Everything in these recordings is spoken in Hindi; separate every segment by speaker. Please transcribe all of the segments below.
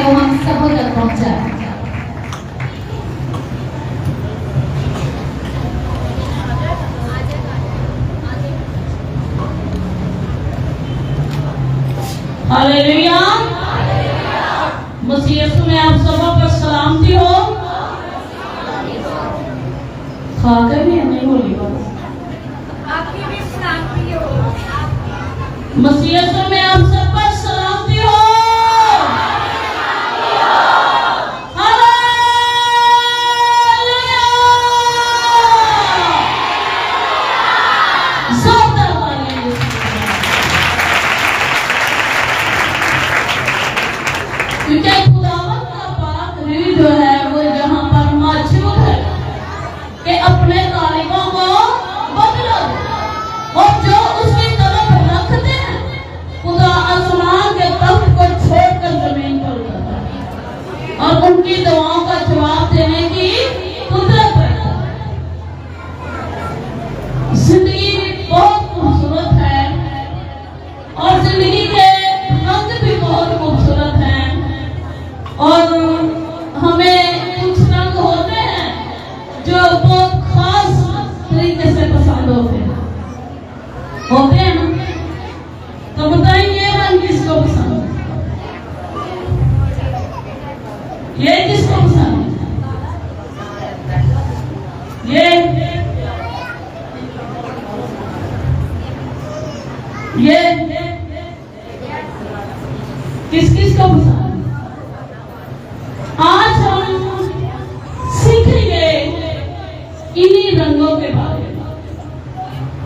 Speaker 1: है वो हम सबों तक पहुंचाए।
Speaker 2: हालेलुया। मसीह यीशु में आप सबों पर सलामती हो। खाकर भी नहीं बोली
Speaker 3: आपकी भी सलामती हो।
Speaker 2: मसीह यीशु में आप सब पर सलामती हो। क्योंकि खुदावंद का पाक रूह जो है वो यहाँ पर मौजूद है कि अपने तालिबों को बदलो और जो उसकी तरफ रखते हैं खुदा आसमान के तख्त को छोड़कर जमीन पर उतरता है और उनकी दुआओं का जवाब देने की कुदरत रखता है। जिंदगी बहुत खूबसूरत है और जिंदगी के रंग भी बहुत खूबसूरत हैं और हमें कुछ रंग होते हैं जो बहुत खास तरीके से पसंद होते हैं ना। तो बताइए ये रंग किसको पसंद है? ये किसको पसंद है? ये किस किस को पसंद? आज हम सीखेंगे इन्हीं रंगों के बारे में।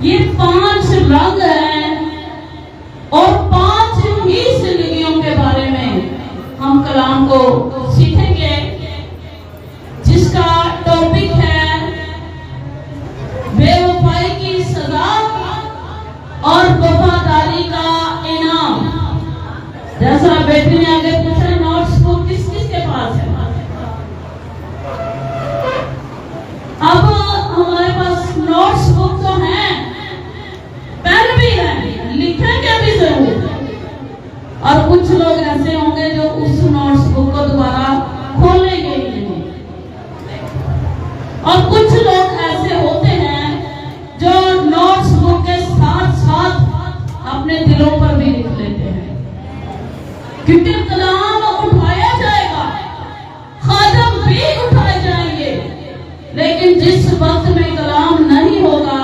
Speaker 2: ये 5 रंग हैं और 5 ही जिंदगियों के बारे में हम कलाम को सीखेंगे जिसका टॉपिक है बेवफाई की सजा और वफादारी का इनाम। जैसा बेटी ने आगे पूछा नोट्स बुक किस किस के पास है? अब हमारे पास नोट्स बुक तो है, पेन भी है, लिखेंगे भी जरूर। और कुछ लोग ऐसे होंगे जो उस नोट्स बुक को दोबारा खोलेंगे ही नहीं और कुछ लोग ऐसे होते हैं जो नोट्स बुक के साथ साथ अपने दिलों पर भी लिख लेते हैं क्योंकि कलाम उठाया जाएगा, खादम भी उठाए जाएंगे, लेकिन जिस वक्त में कलाम नहीं होगा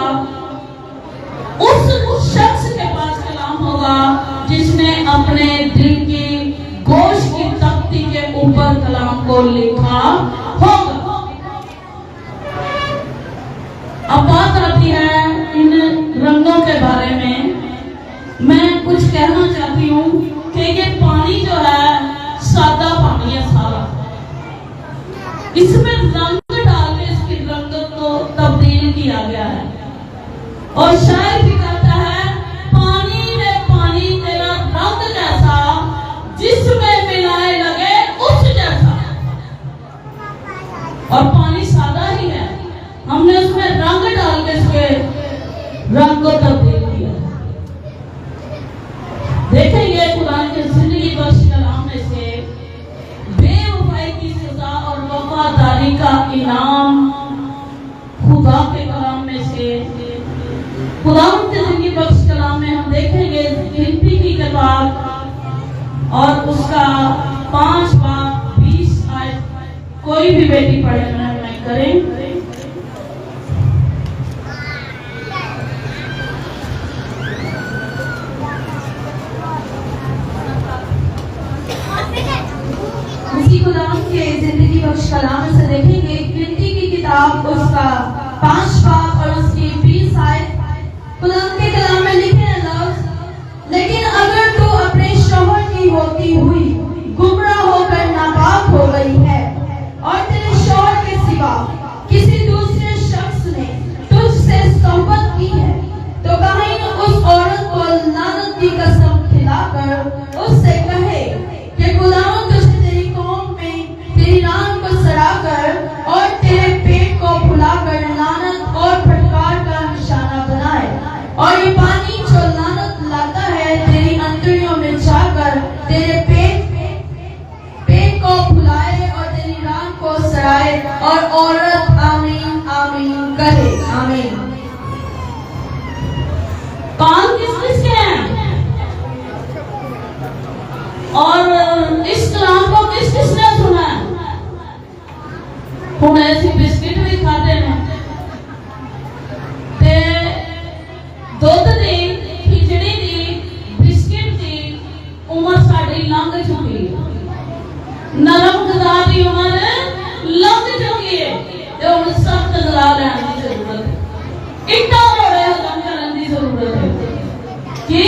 Speaker 2: उस शख्स के पास कलाम होगा जिसने अपने दिल की गोश की तख्ती के ऊपर कलाम को लिखा होगा। अब बात आती है इन रंगों के बारे में। मैं कुछ कहना चाहती हूँ कि ये पानी जो है सादा पानी है सारा, इसमें रंग डाल के इसकी रंगत को तब्दील किया गया है और शायद भी कहता है पानी में पानी तेरा रंग जैसा जिसमें मिलाए लगे उस जैसा। और पानी सादा ही है, हमने उसमें रंग डाल के इसके रंग को तब्दील किया। देखेंगे कुरान के जिंदगी बख्श कलाम में से बेवफाई की सजा और वफादारी का इनाम खुदा के कलाम में से। कुरान के जिंदगी बख्श कलाम में हम देखेंगे गिनती की किताब और उसका 5 बाब 20 आयत। कोई भी बेटी पढ़ना नहीं करें।
Speaker 3: खुदाम के जिंदगी बख्श कलाम से देखेंगे गिनती की किताब उसका 5 बाब और उसकी 20 आयत। खुदाम के कलाम में लिखे हैं लफ्ज, लेकिन अगर तू अपने शौहर की होती हुई गुमराह होकर नापाक हो गई है और तेरे शौहर के सिवा किसी दूसरे शख्स ने तुझसे सोहबत की है तो कहीं उस औरत को लानत की कसम खिलाकर उससे कहे कि खुदावंद तुझे तेरी कौम में तेरी नाम को सड़ाकर और तेरे पेट को फुलाकर लानत और फटकार का निशाना बनाए और ये पानी जो लानत लाता है तेरी अंतड़ियों में जाकर तेरे पेट
Speaker 2: इस कलाम को किस किसने सुना है? हुण ऐसी बिस्किट भी खाते हैं ते दुध दी खिचड़ी दी बिस्किट दी उम्र साडी लंघ चुकी है। नरम गदा दी उम्र लंघ चुकी है ते हुण सख्त गदा लैण दी जरूरत है। इट्टां रोड़े हजम करन दी जरूरत है कि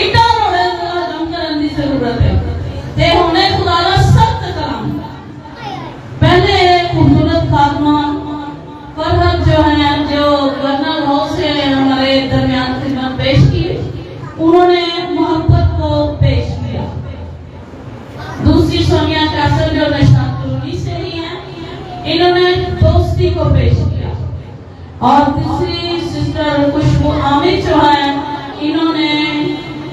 Speaker 2: इट्टां रोड़े हजम करन दी जरूरत है ते हुणे खुदा दा सख्त कलाम। पहले खूबसूरत खात्मा फरहत जो है, जो कर्नल हाउस से हमारे दरमियान खिदमत पेश की, उन्होंने मोहब्बत को पेश किया। दूसरी सोनिया कैसल जो निशात कॉलोनी से ही है, इन्होंने दोस्ती को पेश किया। और तीसरी सिस्टर खुशबू आमिर जो है, इन्होंने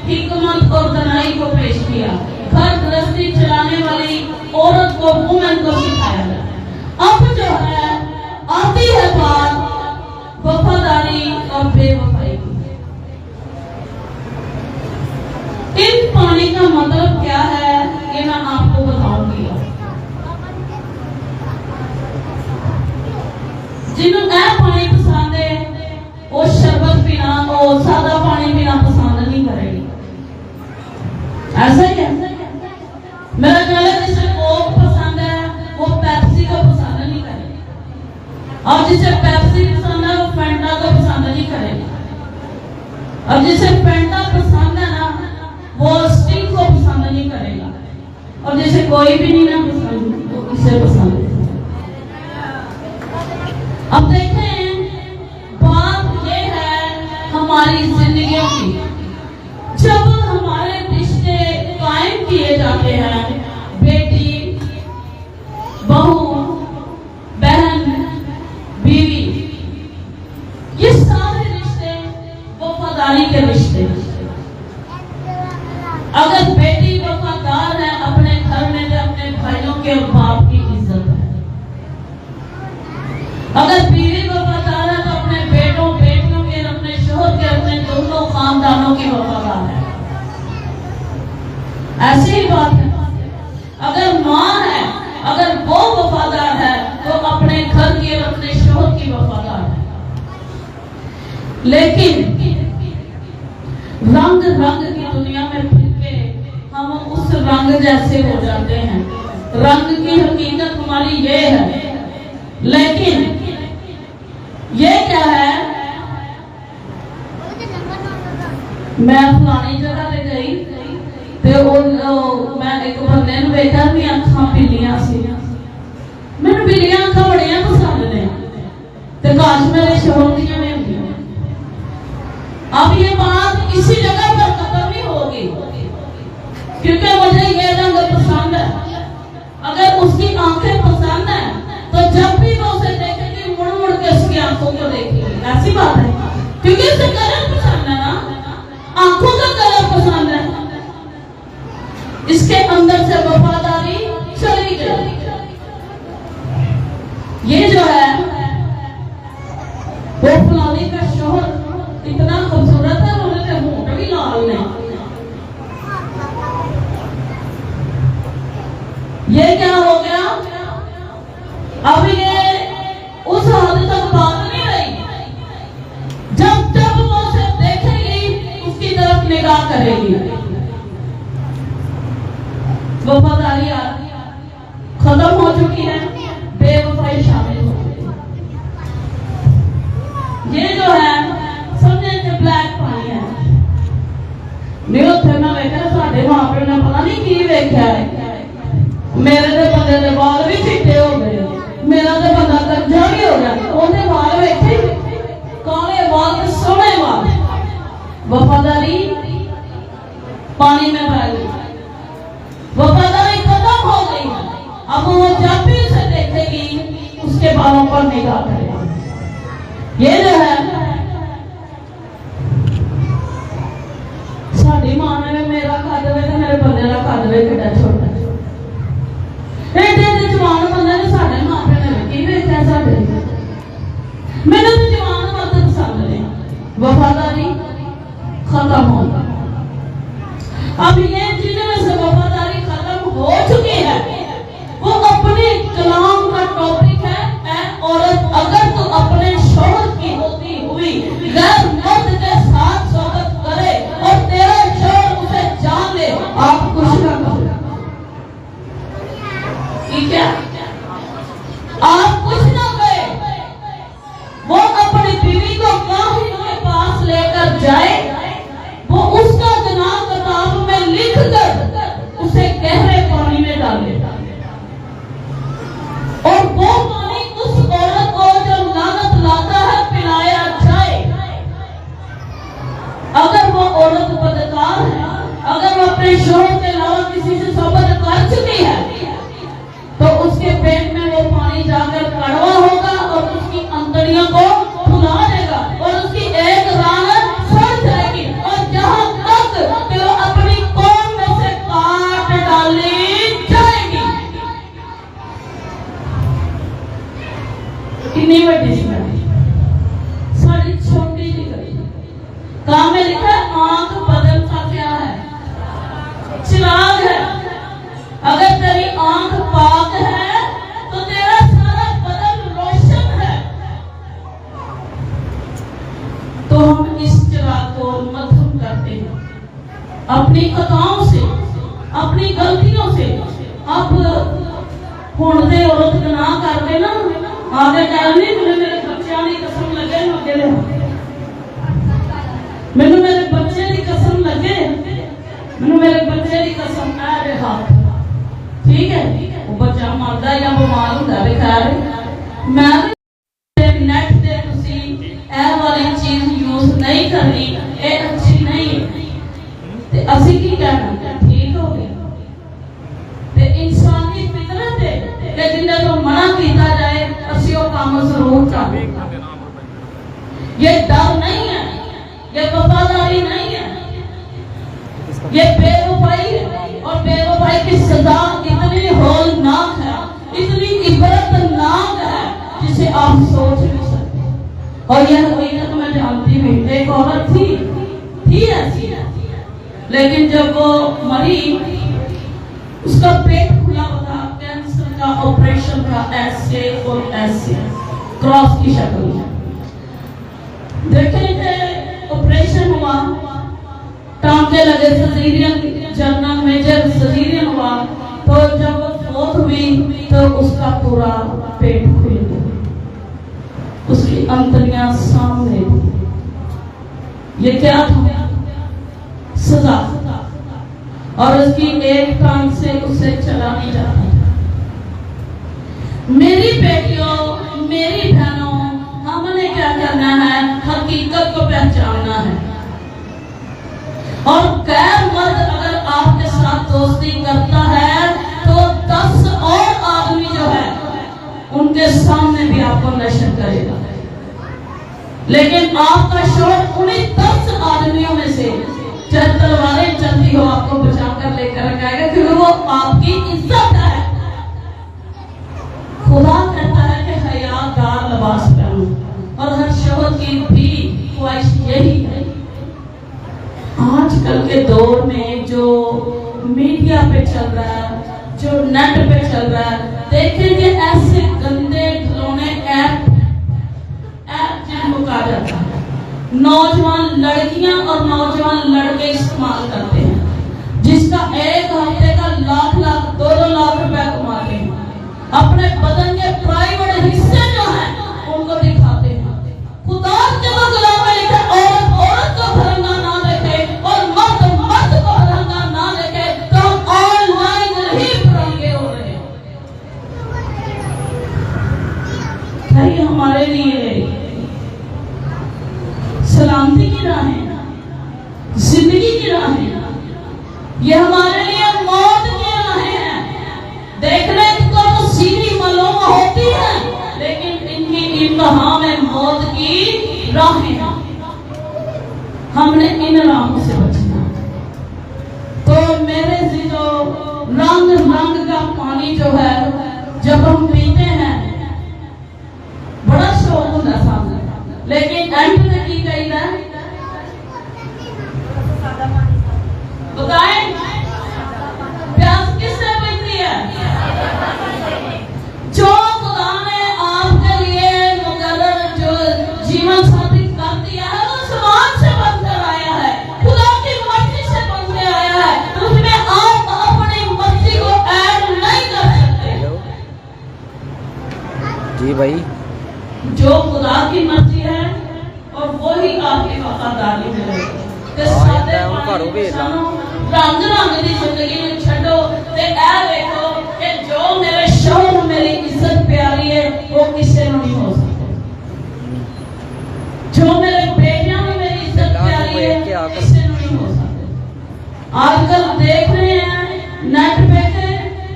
Speaker 2: हिकमत और दनाई को पेश किया। घर गृहस्थी चलाने वाली औरत को, वुमेन को सिखाया गया। अब जो है आती है बात वफादारी और बेवफाई की। इन पानी का मतलब क्या है ये मैं आपको बताऊंगी। जिन्होंने पानी पसंद है वो शरबत पीना और सादा पानी पीना पसंद नहीं करेगी। ऐसा ही है। मेरा ख्याल है जिसे कोक पसंद है वो पेप्सी को पसंद नहीं करेगा, और जिसे पेप्सी पसंद है वो फैंटा को पसंद नहीं करेगा, और जिसे फैंटा पसंद है ना वो स्टिंग को पसंद नहीं करेगा, और जिसे कोई भी नहीं ना पसंद वो किसे पसंद है। अब देखें, बात ये है हमारी जिंदगियों की। जब हमारे रिश्ते कायम किए जाते हैं, बेटी, बहू, बहन, बीवी, ये सारे रिश्ते वफादारी के रिश्ते। अगर बेटी वफादार है अपने घर में तो अपने भाइयों के और बाप की इज्जत है। अगर बीवी वफादार है तो अपने बेटों, बेटियों के, अपने शोहर के, अपने दोनों खानदानों की वफादार है। ऐसी ही बात है। अगर माँ है, अगर वो वफादार है तो अपने घर की और अपने शोहर की वफादार है। लेकिन रंग रंग की दुनिया में फिर के हम उस रंग जैसे हो जाते हैं। रंग की हकीकत हमारी ये है, लेकिन ये क्या है, मैं फलानी जगह पे गई ते मैं एक बंदे नूं वेखा भी अखां पीलियां सी। मैनूं पीलियां अखां बड़ियां पसंद ने ते काश मेरे शोहर दियां भी होंदियां। अब ये बात किसी जगह पर खत्म नहीं होगी, क्योंकि मुझे ये रंग पसंद है। अगर उसकी आंखें पसंद है तो जब भी वो उसे देखेगी मुड़ मुड़ के उसकी आंखों को देखेगी। ऐसी बात है, क्योंकि उसे कलर पसंद है ना, आंखों का कलर पसंद है। इसके अंदर से वफादारी चली गई। ये जो है वो फलानी का शोहर इतना खूबसूरत है, उन्होंने होंठ भी लाल ने। ये क्या हो गया? अब ये उस हद तक बात नहीं रही। जब जब वो उसे देखेगी उसकी तरफ निगाह करेगी। वफादारी खत्म हो चुकी है, बेवफाई शामिल हो चुकी है। ये जो है समझे कि ब्लैक पानी है। नहीं उत्थे मैं वेख्या साडे मां प्यो ने पता नहीं की वेख्या है। मेरे तो बंदे दे बाल भी चिट्टे हो गए, मेरा तो बंदा गंजा भी हो गया। ओने बाल वेखे काले बाल ते सोहने बाल। वफादारी पानी में बह गई, वफादारी खत्म हो गई। अब वो जब भी उसे देखेगी उसके बालों पर निगाह करेगा। ये जो है साड़ी मां ने मेरा कद वे तो मेरे बंदे का कद वे कितना छोटा। एडे जवान बंदे ने साडे मां प्यो ने की वेख्या साडे। मैंने तो जवान मर्द पसंद ने। वफादारी खत्म हो गई। अब ये जिन्हें से वफादारी हो चुकी है, वो अपने कलाम का टॉपिक है ऐ औरत अगर तू अपने शौहर की होती हुई गैर मर्द के साथ सोबत करे और तेरा शौहर उसे जान ले,
Speaker 3: आप कुछ ना कहो।
Speaker 2: ठीक है, आप कुछ ना कहे, वो अपनी बीवी को काहिन के पास लेकर जाए, वो उसका गुनाह किताब में लिख कर उसे गहरे पानी में डाले और वो पानी उस औरत को जो लानत लाता है पिलाया जाए। अगर वो औरत बदकार है, अगर वो अपने शौहर के अलावा किसी से सोबत कर चुकी है, तो उसके पेट में वो पानी जाकर कड़वा होगा और उसकी अंतड़ियों को फुला देगा और उसकी एक रान सड़ जाएगी और जहां तक कि वो अपनी कौम में से काट डाली जाएगी। कितनी बड़ी सारी छोटी सी काम में लिखा है, आंख बदन का क्या है? चिराग है। अगर तेरी आंख पाक है तो तेरा सारा बदन रोशन है। तो हम इस चिराग को मध्यम करते हैं अपनी खताओं से, अपनी गलतियों से। अब हुण दे औरत गुनाह कर दे ना, आगे कह नहीं मैंने मेरे बच्चों की कसम लगे, मैंने मेरे बच्चे की कसम लगे, मैंने मेरे बच्चे की कसम है रे हाथ। ठीक है, वो बच्चा मरदा या बीमार होता है, खैर मैं नेट ते तुसी ए वाली चीज यूज नहीं करनी, ये अच्छी नहीं है। ते असि की कहना ठीक हो गया, ते इंसानी फितरत है कि जिन्ने को मना किया जाए असि वो काम जरूर करें। ये डर नहीं है, ये वफादारी नहीं है, ये बेवफाई है। और बेवफाई की सजा इतनी होलनाक है, इतनी इबरतनाक है जिसे आप सोच नहीं सकते। और यह हकीकत मैं जानती हूँ, एक औरत थी ऐसी, लेकिन जब वो मरी उसका पेट खुला था, कैंसर का ऑपरेशन था, ऐसे और ऐसे क्रॉस की शक्ल में। देखें ऑपरेशन हुआ, टांके लगे, सजीरियन जनरल मेजर सजीरियन हुआ, तो जब वो फौत हुई तो उसका पूरा पेट खुल गया, उसकी अंतड़ियां सामने। ये क्या था? सजा। और उसकी एक टांग से उसे चला नहीं जाता। मेरी बेटियों, मेरी बहनों, हमने क्या करना है? हकीकत को पहचानना है। और गैर मर्द अगर आपके साथ दोस्ती करता है तो 10 और आदमी जो है उनके सामने भी आपको नशर करेगा, लेकिन आपका शौहर उन्हीं 10 आदमियों में से चाहे तलवारें चलती हो आपको बचा कर लेकर आएगा, क्योंकि वो आपकी इज्जत है। खुदा कहता है कि हयादार लिबास पहनो, और हर शौहर की भी ख्वाहिश यही है। आजकल के दौर में जो मीडिया पे चल रहा है, जो नेट पे चल रहा है, देखेंगे ऐसे गंदे खिलौने ऐप जिनको कहा जाता है, नौजवान लड़कियां और नौजवान लड़के इस्तेमाल करते हैं, जिसका एक हफ्ते का लाख 2-2 लाख रुपए कमाते हैं। अपने बदन के प्राइवेट हिस्से जो हैं उनको दिखाते हैं। खुदा के गुलाम में लिखा औरत औरत को भरंगा ना देखे और मर्द मर्द को भरंगा ना देखे, तो हम ऑनलाइन ही भरंगे हो रहे हैं। ये हमारे लिए सलामती की राहें, जिंदगी की राहें, ये हमारे लिए मौत की राहें हैं। देखने को तो सीधी मालूम होती है, लेकिन इनकी इंतहा में मौत की राहें हैं। हमने इन राहों से बचना। तो मेरे जो रंग रंग का पानी जो है जब हम पीते हैं बड़ा शौक होता है सामने, लेकिन एंड में की कही है बताएं प्यास किससे बुझती
Speaker 4: भाई,
Speaker 2: जो खुदा की मर्जी है और वही आपकी वफादारी में रहेगा। ते सादे पानी में सानू रंग रंग दी जिंदगी में छड्डो ते ए देखो कि जो मेरे शौहर मेरी इज्जत प्यारी है वो किसी को नहीं हो सकता। जो मेरे बेटियां में मेरी इज्जत प्यारी है किसी को नहीं हो सकता। आजकल देख रहे हैं नेट पे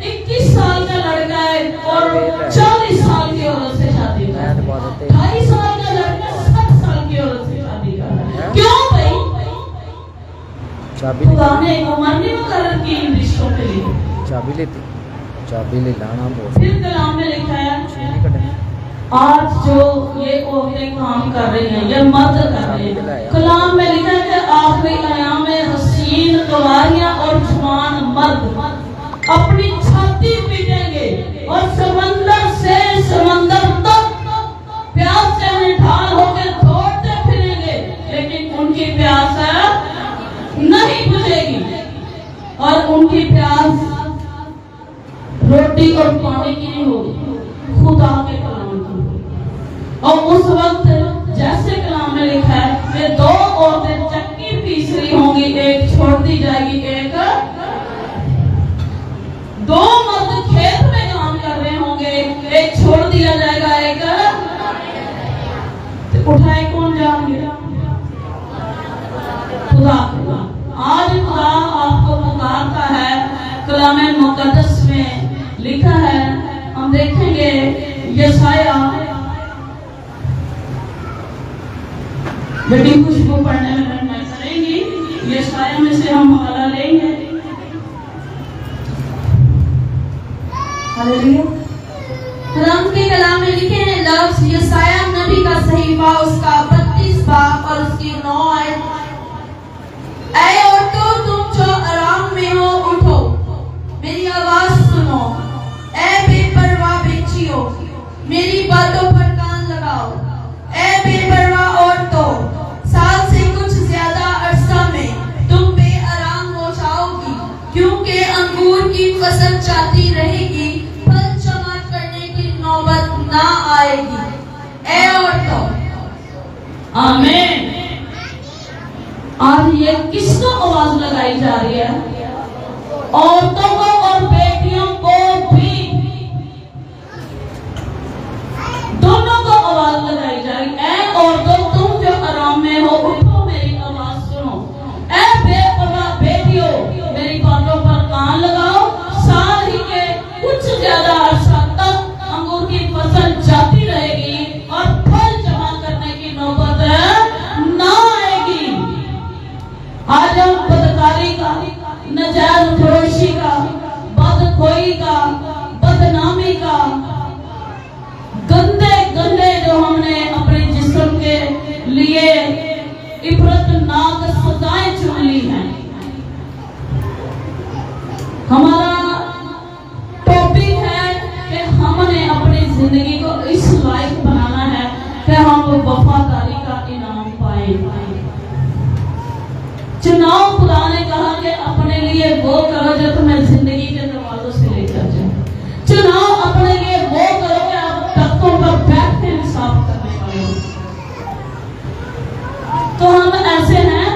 Speaker 2: 21 साल का लड़का है और 40 साल की औरत से शादी कर रहा है, 28 साल का लड़का 60 साल की औरत से शादी कर रहा है। क्यों भाई? खुदा ने एक उम्र नहीं मुकर्रर की इन रिश्तों के लिए।
Speaker 4: चाबी ले लाना बहुत।
Speaker 2: फिर कलाम में लिखा है आज जो ये औरतें काम कर रही हैं, ये मर्द कर रहे हैं। कलाम में लिखा है कि आखिरी अयाम में हसीन कुंवारियां और जवान मर्द अपनी छाती पीटेंगे और समंदर से समंदर तक प्यास से निढाल होकर दौड़ते फिरेंगे, लेकिन उनकी प्यास नहीं बुझेगी और उनकी प्यास रोटी और पानी की नहीं होगी, खुदा के कलाम की। और उस वक्त जैसे कलाम में लिखा है कि दो औरतें चक्की पीस रही होंगी, एक छोड़ दी जाएगी, एक दो मर्द खेत में काम कर रहे होंगे, एक छोड़ दिया जाएगा, एक उठाए कौन जाएंगे? खुदा। आज खुदा आपको पुकारता है। कलाम मुकद्दस में लिखा है, हम देखेंगे यशाया, बेटी खुशबू पढ़ने में मैं करेंगी, यशाया में से हम हवाला लेंगे।
Speaker 3: हालेलुया। खुदाम के कलाम में लिखे हैं लफ्ज यशाया नबी का सहीफा उसका 32 बाब और उसकी 9 आयत। ऐ औरतों तुम जो आराम में हो उठो, मेरी आवाज सुनो। ऐ बेपरवाह बेचियो, मेरी बातों पर कान लगाओ। ऐ बेपरवाह औरतों, साल से कुछ ज्यादा अरसा में तुम बेआराम हो जाओगी, क्योंकि अंगूर की फसल जाती रहेगी, फल जमा करने की नौबत ना आएगी। ऐ औरतों।
Speaker 2: आमीन। आज ये किसको आवाज लगाई जा रही है? औरतों को और बेटियों को भी, दोनों को आवाज लगाई जा रही है। ऐ औरतों तुम जो आराम में हो उठो, मेरी आवाज सुनो। ऐ बेपरवाह बेटियों, मेरी बातों पर कान लगाओ। साल ही के कुछ ज्यादा अरसा तक अंगूर की फसल जाती रहेगी और फल जमा करने की नौबत ना आएगी। आज हम बदकारी का, नजायज फरोशी का, बदखोई का, बदनामी का, गंदे गंदे जो हमने अपने जिस्म के लिए इबरतनाक सजाएं चुन ली हैं। हमारा टॉपिक है कि हमने अपनी जिंदगी को इस लायक बनाना है कि हम वफादारी का इनाम पाए। चुनाव खुदा ने कहा कि अपने लिए वो करो जो तुम्हें जिंदगी के दरवाजों से लेकर जाए। चुनाव अपने लिए वो करो कि आप तख्तों पर बैठ के इंसाफ करने वाले हो। तो हम ऐसे हैं,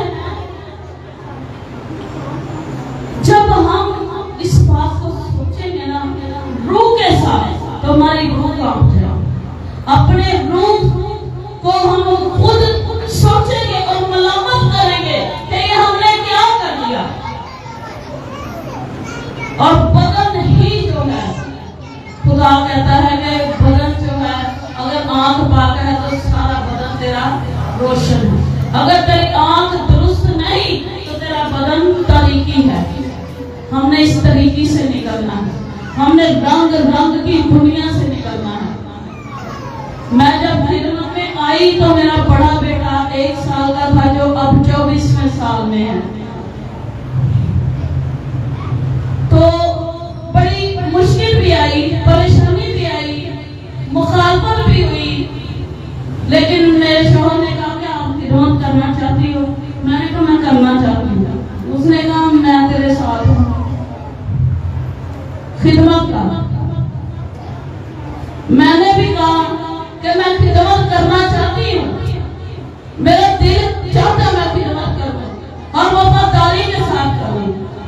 Speaker 2: जब हम इस बात को सोचेंगे ना रूह के साथ, तो हमारी रूह कांप जाए। अपने रूह को हम खुद सोचेंगे और मलामत करेंगे कि ये हमने क्या कर दिया। और बदन ही जो है, खुदा कहता है कि बदन जो है, अगर आंख पाक है तो सारा बदन तेरा रोशन है। अगर तेरी आंख दुरुस्त नहीं तो तेरा बदन तारीकी है। हमने इस तरीके से निकलना है, हमने रंग रंग की दुनिया से निकलना है। मैं जब खिदमत में आई तो मेरा बड़ा बेटा 1 साल का था, जो अब 24वें साल में है। तो बड़ी मुश्किल भी आई, परेशानी भी आई, मुखालफत भी हुई, लेकिन मेरे शौहर ने कहा कि आप खिदमत करना चाहती हो? मैंने कहा मैं करना चाहती हूँ। उसने कहा मैं तेरे साथ हूँ। खिदमत का मैंने भी कहा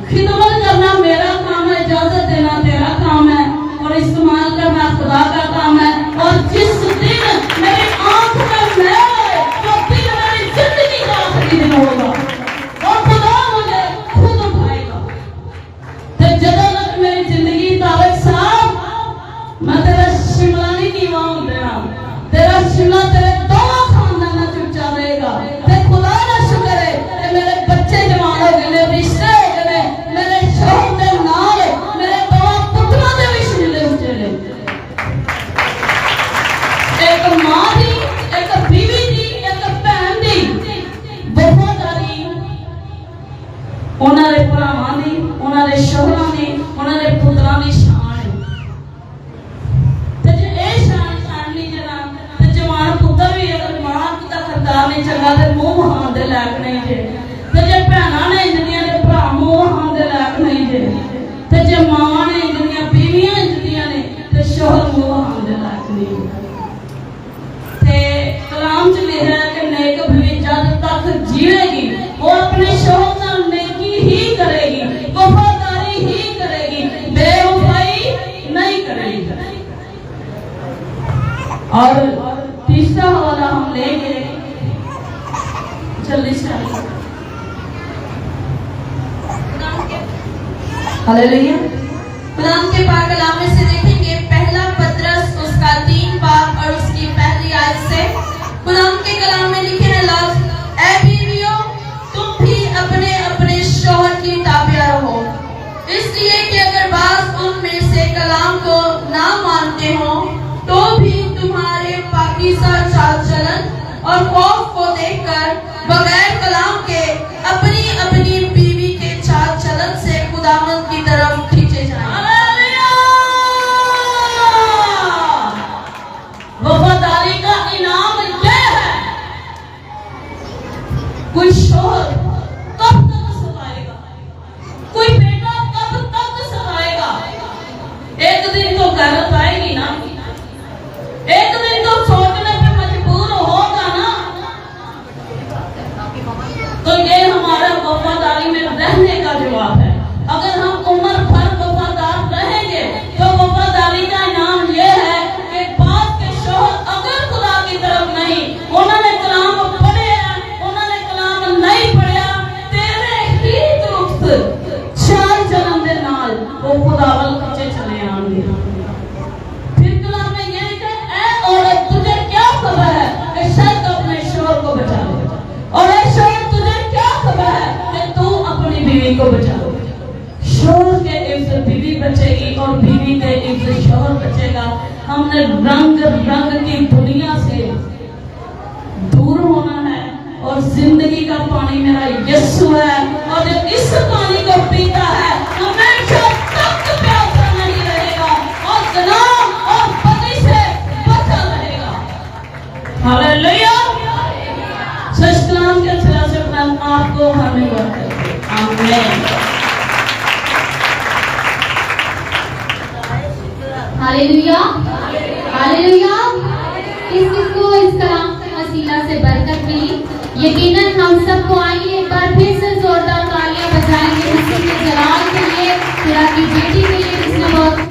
Speaker 2: खिदमत करना मेरा काम है, इजाजत देना तेरा काम है, और इस्तेमाल करना खुदा का काम है। और जिस दिन मेरी आंख में मैल है, वो दिन मेरी जिंदगी का आखिरी दिन होगा और खुदा मुझे खुद उठाएगा। तो जदों तक मेरी जिंदगी तारक साहब, मैं तेरा शिमला नहीं कीवाऊं देना, तेरा शिमला तेरे दोनों खानदाना चुपचा रहेगा। ते खुदा का शुक्र है कि मेरे बच्चे जवान हो गए, मेरे रिश्ते हो गए, मेरे शौक के नाल मेरे दो पुत्रों के भी शिमले उठे ने। एक मां दी, एक बीवी दी, एक भैन दी वफादारी उन्हां दे भरावां दी, उन्हां दे शौहरां दी, उन्हां दे पुत्रां दी शान है। ते जे ए शान नहीं जना ते जवान पुत्र भी अगर मां दा करतार नहीं चंगा ते मुंह हां दे लायक नहीं जे। ते जे भैणां ने इंजदियां ते भरा मुंह हां दे लायक नहीं जे। ते जे मावां ने इंजदियां बीवियां इंजदियां ने ते शौहर मुंह हां दे लायक नहीं। ते कलाम च लिखा है कि नेक बीवी जब तक जीवेगी वो अपने शौहर नाल नेकी ही करेगी, वफादारी ही करेगी, बेवफाई नहीं करेगी। और तीसरा हवाला हम लेंगे, जल्दी से हालेलुया।
Speaker 3: खुदाम के पाक कलाम में से देखेंगे पहला पतरस उसका 3 बाब और उसकी पहली आयत से। खुदाम के कलाम में लिखे हैं लफ्ज, ऐ बीवियों तुम भी अपने अपने शौहर की ताबिया रहो, इसलिए कि अगर बाज उनमें से कलाम को ना मानते हो तो भी तुम्हारे पाकीज़ा चाल चलन और खौफ को देखकर बगैर कलाम के अपनी अपनी बीवी के चाल चलन से खुदावंद की तरफ खींचे जाएं।
Speaker 2: वफादारी का इनाम यह है, कोई शौहर कब तक सताएगा, कोई बेटा कब तक सताएगा। एक दिन तो गैरत आएगी ना, एक दिन तो सोचने पे मजबूर होगा ना। तो ये हमारा वफादारी में रहने का जवाब है। अगर हम उम्र भर वफादार रहेंगे तो वफादारी का इनाम यह है कि बाप के शौहर अगर खुदा की तरफ नहीं, उन्होंने कलाम पढ़िया, उन्होंने कलाम नहीं पढ़िया, तेरे ही दुरुस्त चाल चलन दे नाल वो खुदावल पीछे चले आएंगे। फिर कलाम में ये लिखा है, ऐ औरत तुझे क्या खबर है कि शर्त अपने शौहर को बचा ले, और ऐ शौहर तुझे क्या खबर है कि तू अपनी बीवी को बचा ले। शौहर के इज्जत बीवी बचेगी और बीवी के इज्जत शौहर बचेगा। हमने रंग रंग की दुनिया से दूर होना है और जिंदगी का पानी मेरा यीशु है, और जो इस पानी को पीता है हमेशा तक प्यासा नहीं रहेगा और गुनाह और बदी से बचा रहेगा। हालेलुया। सच कलाम के सिरा से आपको हमें बरकत। आमीन।
Speaker 1: Hallelujah, hallelujah. किसको इस कलाम के वसीला से बरकत मिली? यकीनन हम सबको आइए एक बार फिर से जोरदार तालियां बजाएंगे उसके जलाल के लिए, खुदा की बेटी के लिए जिसने बहुत